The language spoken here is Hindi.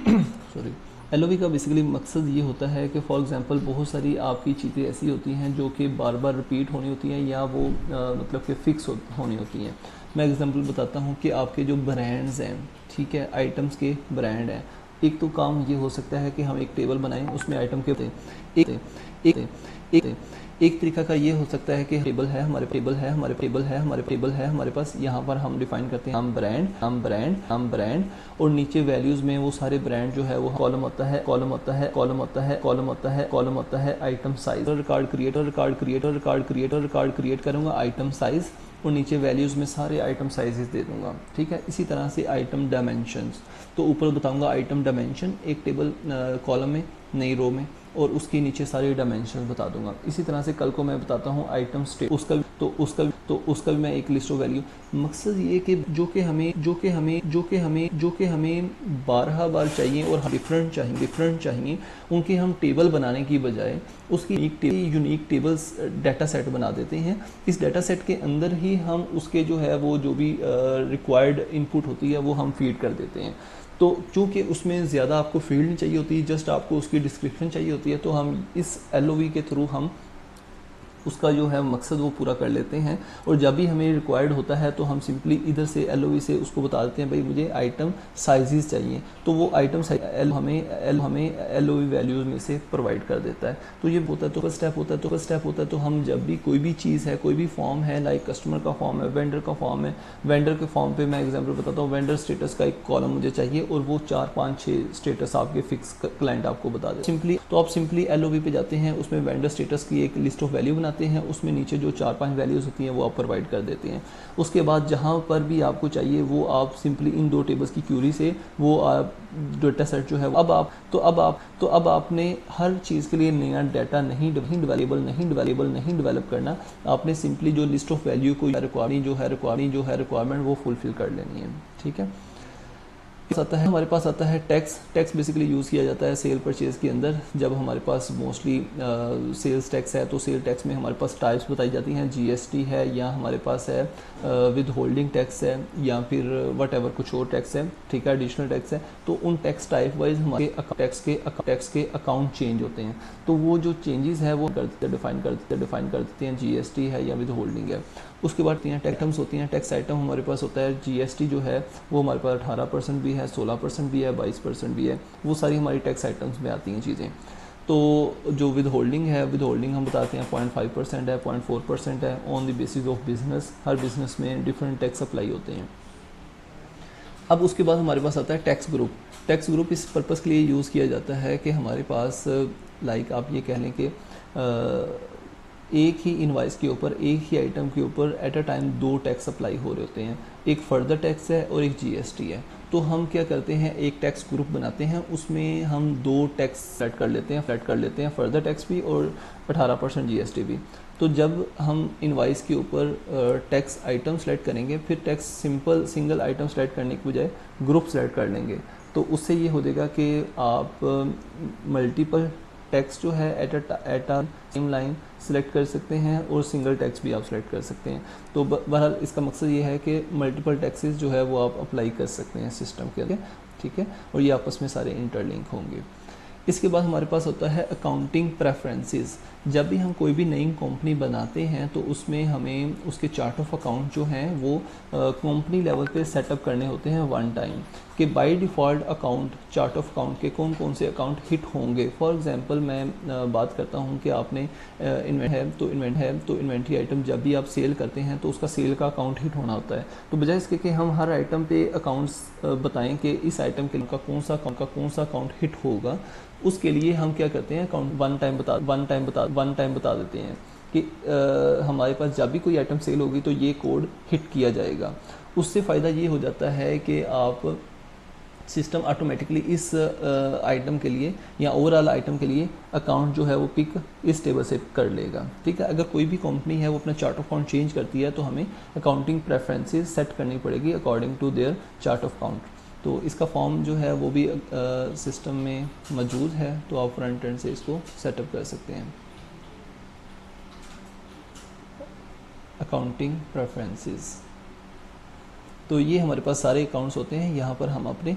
सॉरी, एलओवी का बेसिकली मकसद ये होता है कि फॉर एग्जांपल बहुत सारी आपकी चीज़ें ऐसी होती हैं जो कि बार बार रिपीट होनी होती हैं या वो मतलब कि फ़िक्स होनी होती हैं। मैं एग्जांपल बताता हूँ कि आपके जो ब्रांड्स हैं, ठीक है, आइटम्स के ब्रांड हैं। एक तो काम ये हो सकता है कि हम एक टेबल बनाएं, उसमें आइटम के एक एक एक एक तरीका का ये हो सकता है कि टेबल है हमारे पास, यहाँ पर हम डिफाइन करते हैं हम ब्रांड और नीचे वैल्यूज़ में वो सारे ब्रांड जो है वो कॉलम होता है आइटम साइज, रिकॉर्ड क्रिएट करूँगा आइटम साइज और नीचे वैल्यूज़ में सारे आइटम साइजेस दे दूंगा, ठीक है। इसी तरह से आइटम डायमेंशंस, तो ऊपर बताऊंगा आइटम डायमेंशन एक टेबल कॉलम में, नई रो में, और उसके नीचे सारे डायमेंशन बता दूंगा। इसी तरह से कल को मैं बताता हूँ आइटम स्टेट, उसका भी मैं एक लिस्ट ऑफ वैल्यू। मकसद ये कि जो कि हमें 12 बार चाहिए और डिफरेंट चाहिए, उनके हम टेबल बनाने की बजाय उसकी यूनिक टेबल्स डाटा सेट बना देते हैं। इस डाटा सेट के अंदर ही हम उसके जो है वो जो भी रिक्वायर्ड इनपुट होती है वो हम फीड कर देते हैं। तो चूँकि उसमें ज़्यादा आपको फील्ड नहीं चाहिए होती, जस्ट आपको उसकी डिस्क्रिप्शन चाहिए होती है, तो हम इस एलओवी के थ्रू हम उसका जो है मकसद वो पूरा कर लेते हैं। और जब भी हमें रिक्वायर्ड होता है तो हम सिंपली इधर से एलओवी से उसको बता देते हैं भाई मुझे आइटम साइजेस चाहिए, तो वो आइटम साइज हमें एलओवी वैल्यूज में से प्रोवाइड कर देता है। तो ये होता है तो स्टेप होता है तो हम जब भी कोई भी चीज़ है, कोई भी फॉर्म है, लाइक कस्टमर का फॉर्म है, वेंडर का फॉर्म है, वेंडर के फॉर्म पे मैं एग्जांपल बताता हूँ, वेंडर स्टेटस का एक कॉलम मुझे चाहिए और वो 4 5 6 स्टेटस आपके फिक्स क्लाइंट आपको बता दे सिंपली। तो आप सिंपली एलओवी पे जाते हैं, उसमें वेंडर स्टेटस की एक लिस्ट ऑफ वैल्यू बनाते हैं, उसमें नीचे जो 4 5 वैल्यूज़ होती हैं वो आप प्रोवाइड कर देते हैं। उसके बाद जहाँ पर भी आपको चाहिए वो आप सिंपली इन 2 टेबल्स की क्यूरी से वो आप डेटा सेट जो है अब आपने हर चीज़ के लिए नया डाटा नहीं डेवलप करना, आपने सिंपली जो लिस्ट ऑफ वैल्यू को रिक्वायरमेंट वो फुलफिल कर लेनी है, ठीक है। हमारे पास आता है टैक्स बेसिकली यूज़ किया जाता है सेल परचेज़ के अंदर। जब हमारे पास मोस्टली सेल्स टैक्स है तो सेल टैक्स में हमारे पास टाइप्स बताई जाती हैं, जीएसटी है या हमारे पास है विद होल्डिंग टैक्स है या फिर वट एवर कुछ और टैक्स है, ठीक है, एडिशनल टैक्स है। तो उन टैक्स टाइप वाइज हमारे टैक्स के अकाउंट चेंज होते हैं, तो वो जो चेंजेस है वो डिफाइन कर देते हैं, जीएसटी है या विद होल्डिंग है। उसके बाद आइटम्स होती हैं, टैक्स आइटम हमारे पास होता है जीएसटी जो है वो हमारे पास 18% भी है, 16% भी है, 22% भी है, वो सारी हमारी टैक्स आइटम्स में आती हैं चीज़ें। तो जो विद होल्डिंग हम बताते हैं 0.5% है, 0.4% है, on the basis of business. Her business में डिफरेंट टैक्स अप्लाई होते हैं। अब उसके बाद हमारे पास आता है टैक्स ग्रुप इस पर्पज़ के लिए यूज़ किया जाता है कि हमारे पास लाइक आप ये कह लें कि एक ही इनवाइस के ऊपर, एक ही आइटम के ऊपर at a time 2 tax apply हो रहे होते हैं, एक फर्दर टैक्स है और एक जीएसटी है। तो हम क्या करते हैं, एक टैक्स ग्रुप बनाते हैं, उसमें हम 2 टैक्स फ्लैट कर लेते हैं, फर्दर टैक्स भी और 18% जीएसटी भी। तो जब हम इनवाइस के ऊपर टैक्स आइटम सेलेक्ट करेंगे, फिर टैक्स सिंगल आइटम सेलेक्ट करने के बजाय ग्रुप सेलेक्ट कर लेंगे, तो उससे ये हो जाएगा कि आप मल्टीपल टैक्स जो है at a same line select कर सकते हैं और सिंगल टैक्स भी आप सेलेक्ट कर सकते हैं। तो बहरहाल इसका मकसद ये है कि मल्टीपल टैक्सेस जो है वो आप अप्लाई कर सकते हैं सिस्टम के लिए, ठीक है, और ये आपस में सारे इंटरलिंक होंगे। इसके बाद हमारे पास होता है अकाउंटिंग प्रेफरेंसेस। जब भी हम कोई भी नई कंपनी बनाते हैं तो उसमें हमें उसके चार्ट ऑफ अकाउंट जो हैं वो कंपनी लेवल पे सेटअप करने होते हैं वन टाइम, कि by default account chart of account के कौन कौन से अकाउंट हिट होंगे। फॉर एग्जांपल मैं बात करता हूं कि आपने इन्वेंट्री आइटम जब भी आप सेल करते हैं तो उसका सेल का अकाउंट हिट होना होता है। तो बजाय इसके कि हम हर आइटम पे अकाउंट्स बताएं कि इस आइटम के कौन सा अकाउंट हिट होगा, उसके लिए हम क्या करते हैं, अकाउंट वन टाइम बता देते हैं कि हमारे पास जब भी कोई आइटम सेल होगी तो ये कोड हिट किया जाएगा। उससे फ़ायदा ये हो जाता है कि आप सिस्टम ऑटोमेटिकली इस आइटम के लिए या ओवरऑल आइटम के लिए अकाउंट जो है वो पिक इस टेबल से कर लेगा, ठीक है। अगर कोई भी कंपनी है वो अपना चार्ट ऑफ अकाउंट चेंज करती है तो हमें अकाउंटिंग प्रेफरेंसेस सेट करनी पड़ेगी according to their chart of account. तो इसका फॉर्म जो है वो भी सिस्टम में मौजूद है, तो आप फ्रंट एंड से इसको सेटअप कर सकते हैं। अकाउंटिंग प्रेफरेंसेस, तो ये हमारे पास सारे अकाउंट्स होते हैं, यहाँ पर हम अपने